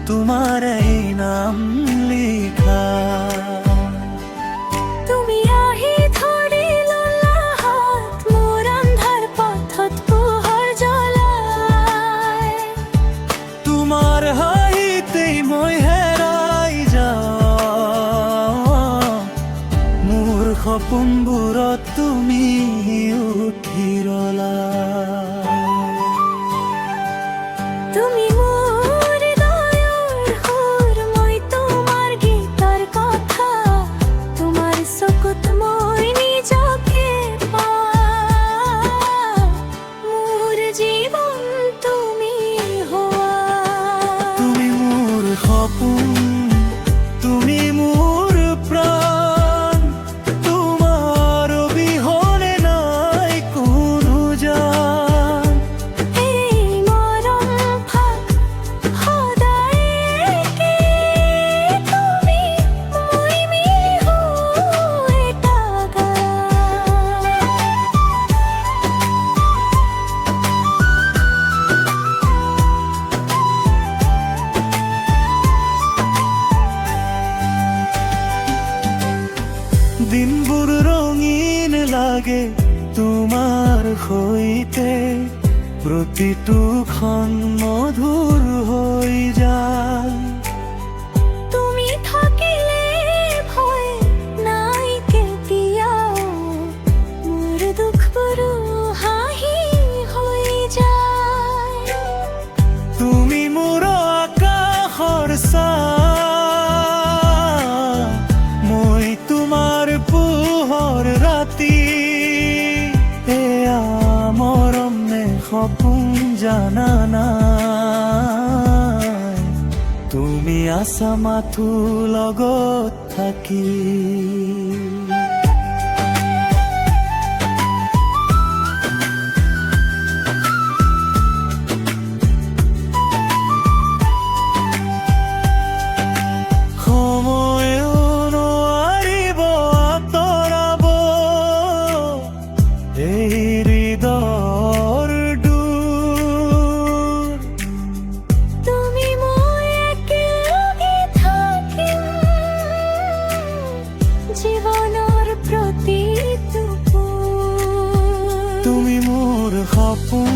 তোমাৰ এই নাম লিখা। তুমি আহি ধৰি ললা হাত মোৰ আন্ধাৰ পথত পোহৰ জ্বলাই। তোমাৰ হাঁহিতেই মই হেৰাই যাওঁ, মোৰ সপোনবোৰত তুমি উঠি ৰলা। তুমি মোৰ হৃদয়ৰ সুৰ, মই তোমাৰ গীতৰ কথা, তোমাৰ চকুত মই নিজকে পাওঁ, মোৰ জীৱন তুমি হোৱা। তুমি মোৰ সপোন, তুমি মোৰ প্ৰাণ, তোমাৰ অবিহনে নাই কোনো জান। এই মৰম ফাক সদায় একে, তুমি মই মিলি এটা গান। দিনবোৰ ৰঙীন লাগে তোমাৰ সৈতে, প্ৰতিটো ক্ষণ মধুৰ হৈ যায়। তুমি থাকিলে ভয় নাই কেতিয়াও, মোৰ দুখবোৰো হাঁহি হৈ যায়। তুমি মোৰ আকাশৰ ছাঁ, মই তোমাৰ পোহৰ ৰাতি। এয়া মৰম নে সপোন জানা নাই, তুমি আছা মাথো লগত থাকি। সময়েও নোৱাৰিব আঁতৰাব এই হৃদয়ৰ দূৰ। তুমি মই একেলগে থাকিম, জীৱনৰ প্ৰতিটো সুৰ। তুমি মোৰ সপোন,